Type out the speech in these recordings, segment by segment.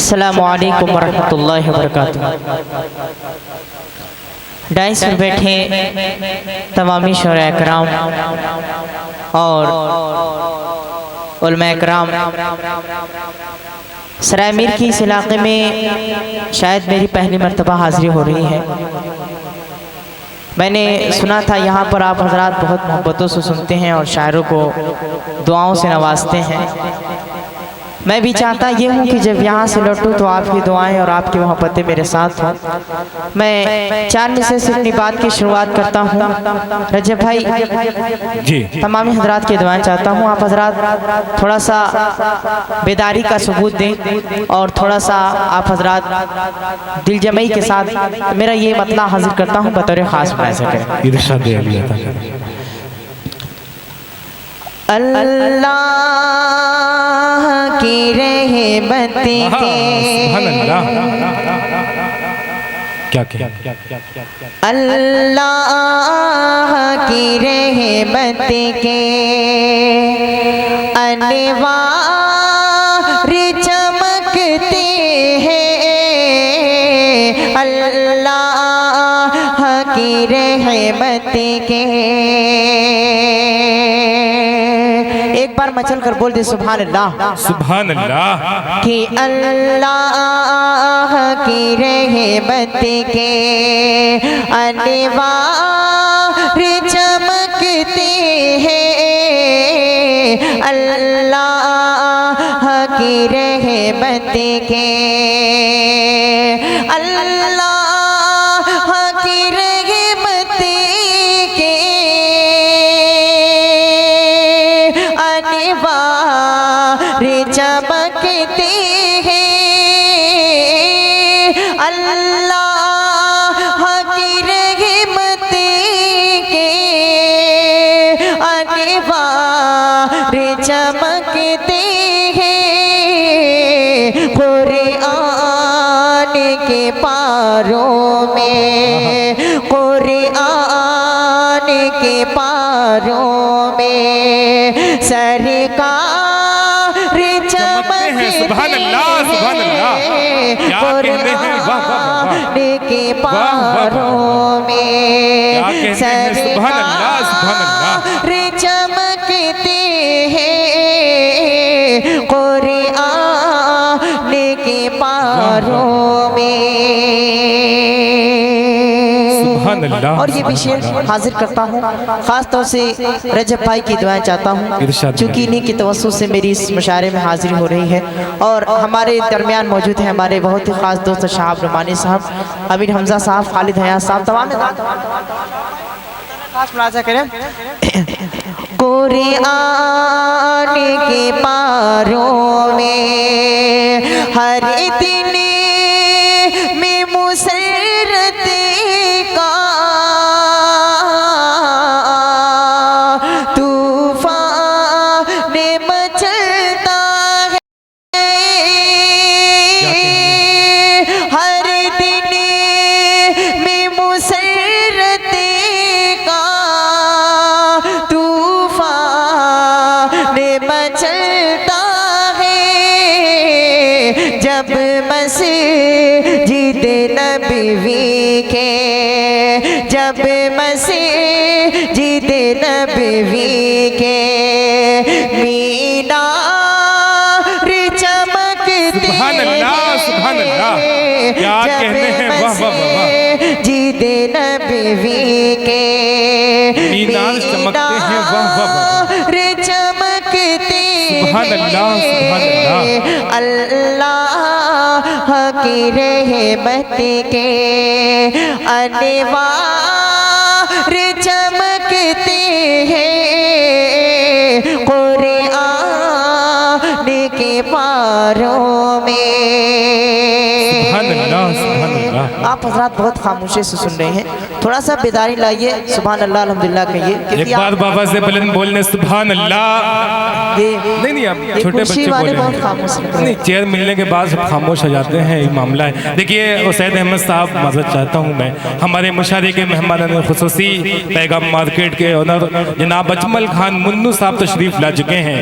अस्सलामु अलैकुम वरहमतुल्लाहि वबरकातुहू। डाइस पर बैठे तमामी शोरा इकराम और उलमा इकराम, सराय मीर की इस इलाके में शायद मेरी पहली मर्तबा हाज़िरी हो रही है। मैंने सुना था यहाँ पर आप हजरात बहुत मोहब्बतों से सुनते हैं और शायरों को दुआओं से नवाजते हैं। मैं भी चाहता ये हूँ कि जब यहाँ से लौटूँ तो आपकी दुआएं और आपकी मोहब्बतें मेरे साथ हों। मैं 4 मिसरे से अपनी बात की शुरुआत करता हूँ। रजब भाई जी तमामी हजरात की दुआएं चाहता हूँ। आप हजरात थोड़ा सा बेदारी का सबूत दें और थोड़ा सा आप हजरात दिलजमई के साथ मेरा ये मतला हाजिर करता हूँ बतौर ख़ास मुलाज़ा करें। अल्लाह की रहमत के अल्लाह की रहमत के अनवार चमकते हैं। अल्लाह की रहमत के एक बार मचल कर बोल दे सुभान अल्लाह, सुभान अल्लाह। कि अल्लाह की रहमत के अनवार चमकते हैं। अल्लाह की रहमत के अल्लाह की रहमत के अनवार चमकते हैं। अल्लाह की रहमत के अनवार चमकते हैं। कुरान के पारों में, कुरान के पारों में सरकार चमकते हैं। सुभान अल्लाह, सुभान अल्लाह। क्या कहते हैं, वाह वाह वाह। के पारों में सुभान अल्लाह, सुभान अल्लाह। चमकते हैं। कुरान के पारों में। और ये भी शेर हाजिर करता हूँ ख़ास तौर से रजब भाई की दुआएं चाहता हूँ, चूँकि इन्हीं की तवज्जो से मेरी इस मुशायरे में हाजिरी हो रही है। और हमारे दरमियान मौजूद हैं हमारे बहुत ही ख़ास दोस्त शाहब रुमानी साहब, अमीर हमजा साहब, खालिद हयात साहब, तमाम खास मुलाज़ा करें। कुरान के पारों में हर दिन में मुसर्रत का तूफान मचलता है। हर दिन में मुसर्रत का तूफान मचलता है। जब मस्जिद नबवी के, जब मस्जिद नबवी के मीनार चमकते हैं। सुभान अल्लाह, सुभान अल्लाह। क्या कहते हैं, वाह वाह वाह। मस्जिद नबवी के मीनार चमकते हैं, वाह वाह वाह। चमकते सुभान अल्लाह, सुभान अल्लाह। अल्लाह की रहमत के अनवार चमकते हैं। कुरान के पारों में। सुभान अल्लाह, सुभान अल्लाह। आप हजरात बहुत खामोशी से सुन रहे हैं, थोड़ा सा बेदारी लाइए, सुभान अल्लाह अल्हम्दुलिल्लाह कहिए। एक बार बाबा से बुलंद बोलने सुभान अल्लाह। नहीं आप छोटे बच्चे बोले नहीं, चेयर मिलने के बाद सब खामोश हो जाते हैं, ये मामला है। देखिए उसैद अहमद साहब, माजरत चाहता हूँ मैं, हमारे मुशारे के मेहमान खुसूसी पैगाम मार्केट के ओनर जनाब अजमल खान मुन्नू साहब तशरीफ़ ला चुके हैं।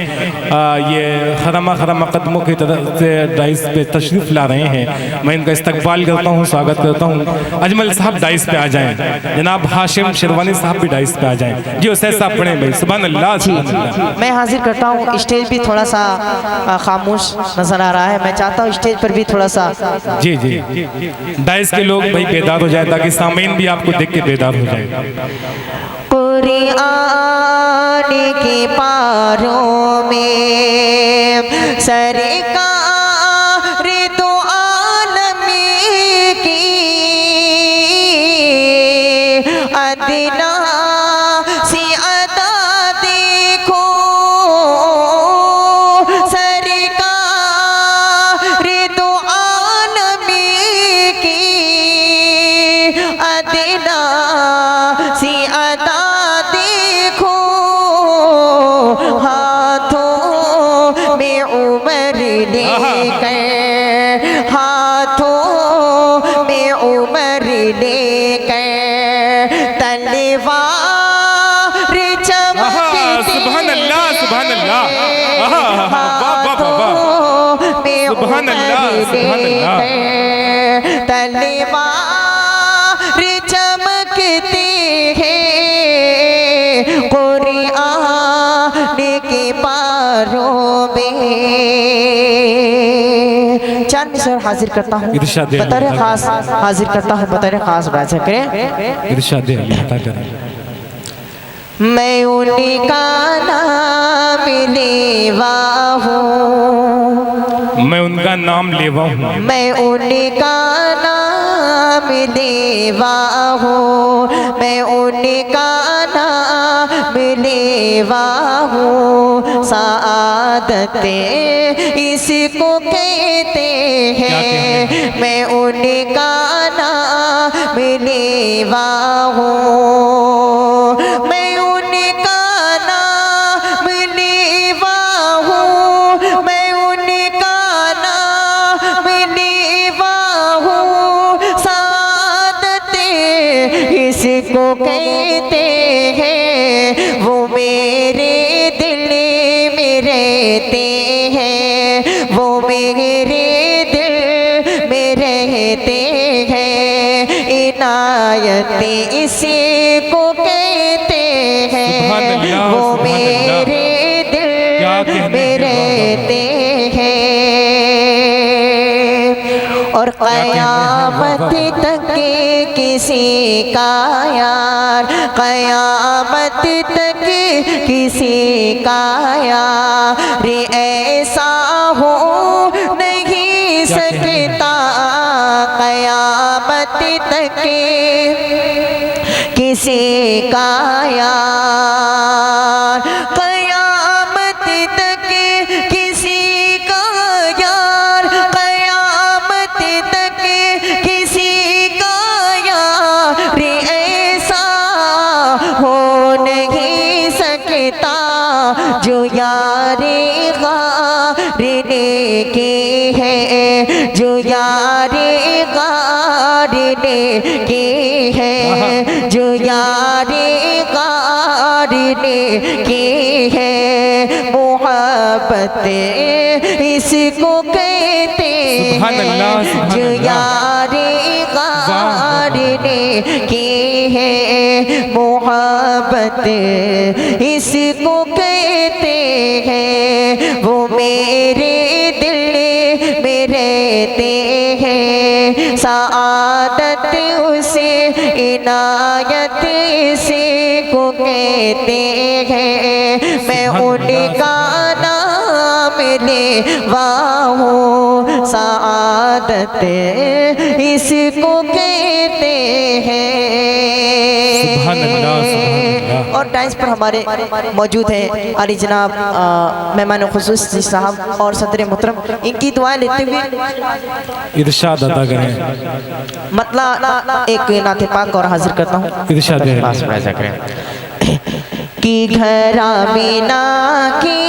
ये खरमा कदमों की तरफ से डाइस पे तशरीफ़ ला रहे हैं। मैं इनका इस्तकबाल करता हूँ, स्वागत करता हूँ। अजमल साहब डाइस पे आ जाएं, जनाब हाशिम शेरवानी साहब भी डाइस पे आ जाएं। जी उसैद साहब पढ़ें भाई, सुभान अल्लाह। मैं हाजिर करता हूँ। स्टेज भी थोड़ा सा खामोश नजर आ रहा है, मैं चाहता हूँ स्टेज पर भी थोड़ा सा जी डाइस के लोग भाई बेदार हो जाए, ताकि सामीन भी आपको देख के बेदार हो जाए। कुरान के पारों में सरकार दो आलम की अदना सी अदा देखो, सरकार दो आलम की अदना सी अदा देखो, हाथों में उमर लेकर, हाथों में उमर लेकर तलवार चमकती, सुभान अल्लाह सुभान अल्लाह, हाथों में सुभान अल्लाह सुभान अल्लाह, तलवार चमकती है कुरान के पारों में। चांद मिसर हाजिर करता हूँ, बतौर खास हाजिर करता हूँ, बतौर खास बात करें। इरशाद अता करें। मैं उनका नाम लेवा हूँ, मैं उनका नाम लेवा हूँ, मैं उनका नाम लेवा हूँ, मैं उनका नाम लेवा हूँ। सआदत इसको कहते हैं, मैं उनका नाम लेवा हूँ, मैं उनका नाम लेवा हूँ, मैं उनका नाम लेवा हूँ। सआदत इसको कहते हैं, वो मेरे दिल में रहते हैं, वो मेरे दिल में रहते हैं। इनायत इसको कहते हैं, वो मेरे दिल में रहते हैं। और क़यामत तक किसी का यार, क़यामत तक किसी का यार ऐसा हो नहीं सकता। क़यामत तक किसी का यार, क़यामत तक किसी का यार, क़यामत तक किसी का यार ऐसा हो नहीं सकता। जो यारे गार लेके है, जो यारे गार लेके है, जो यारे गार लेके है। मोहब्बत इसको कहते हैं, जो यारे गार लेके है। मोहब्बत इसको कहते हैं, वो मेरे दिल में रहते हैं। सआदत उसे इनायत से को कहते हैं। मैं उनका नाम लेवा हूँ, सआदत इसको कहते हैं। सुभान अल्लाह सुभान अल्लाह। और टाइम्स पर हमारे मौजूद हैं अली जनाब मेहमान खुसूस जी साहब और सदर मुहतरम, इनकी दुआएं लेते हुए इरशाद अदा करें। मतलब एक नाते पाक और हाजिर करता हूँ। इरशाद करें कि घरा मीना की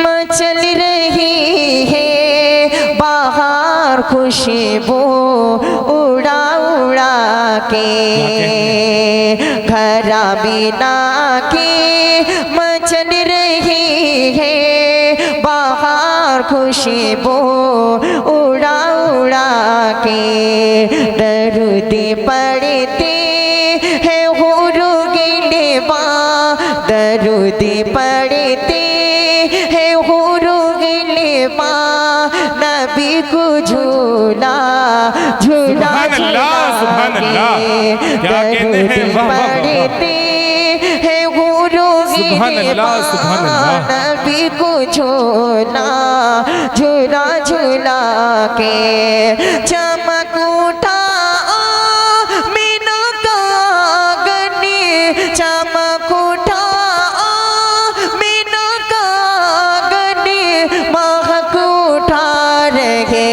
मचल रही है बाहर खुशबू उड़ा उड़ा के, घरा मीना की मचल रही है बाहर खुशबू उड़ा उड़ा के, दरूद पढ़ते हैं हुरू गिलबा, दरूद पढ़ते हैं हुरू गिलबा, नबी को झूला झूला झूला के, दरूद पढ़ते हैं हुरू गिलबा, नबी को झूला झूला झूला के, चमक उठा मीना का गनी, चमक उठा मीना का गनी, महक उठा रहे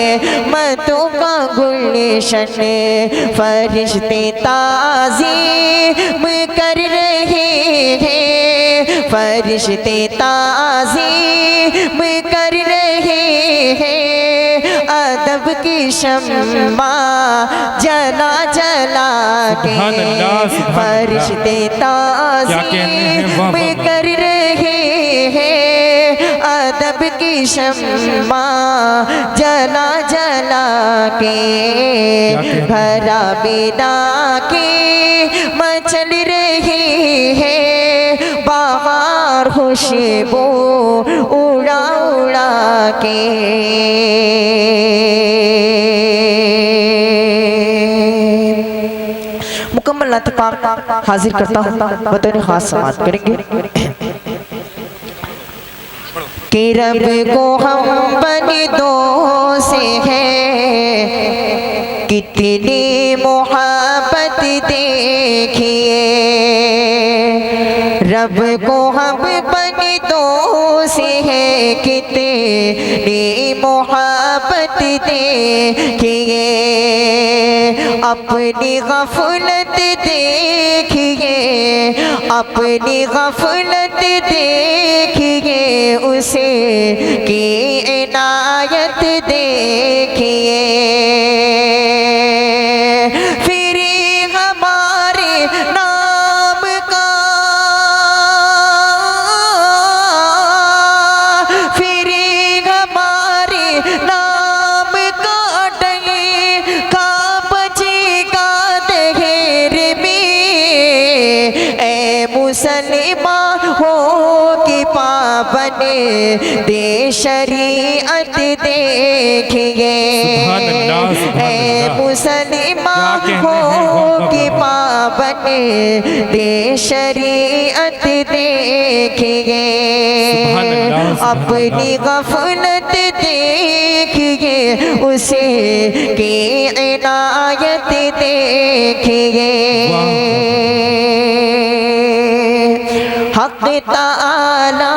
मतों का गुलशन, फरिश्ते ताज़ीम कर रहे हैं, फरिश्ते ताज़ीम कर रहे हैं, अदब की शम्मा जला जला के, फरिश्ते ताज़ीम कर रहे हैं, अदब की शम्मा जला जला के, घरा बिना के मचल रही है बाहर खुशबू उड़ा उड़ा के। मुकम्मल नात पाक हाजिर करता हूँ, बतौर खास समाअत करेंगे कि रब को हम बंदों से है कितनी मोहब्बत देखिए, रब को हम बंदों से है कितनी मोहब्बत देखिए, अपनी गफलत देखिए, अपनी गफलत देखिए, उसे की इनायत देखिए, फिर हमारे नाम का, फिर हमारे नाम का डले का बचेगा दहेर में, ए मुसलमान हो कि पाबन दे शरीअत देखिए, ए मुसलमान हो कि पाबन दे शरीअत देखिए, अपनी गफलत देखिए, उसे की इनायत देखिए, हक़ ताला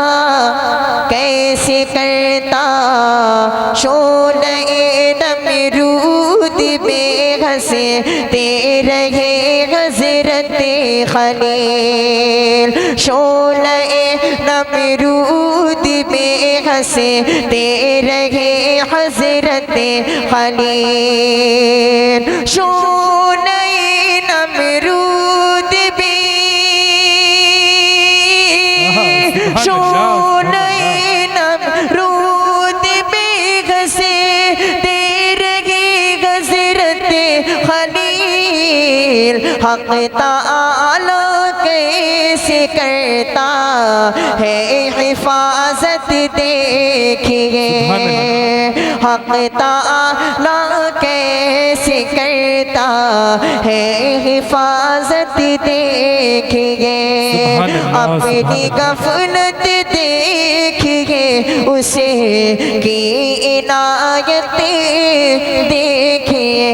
कैसे करता शोले नमरूद बेघस तेरे हज़रत खलील, शोले नमरूद बेघस तेरे हज़रत खलील, शोले नमरूद शोले नमरूद बेघसे तेरे हज़रत खलील, हक़ ताला कैसे करता है हिफाजत देखिए, हक़ ताला कैसे करता है हिफाजत देखिए, अपनी गफलत देखिए, उसे की इनायत देखिए।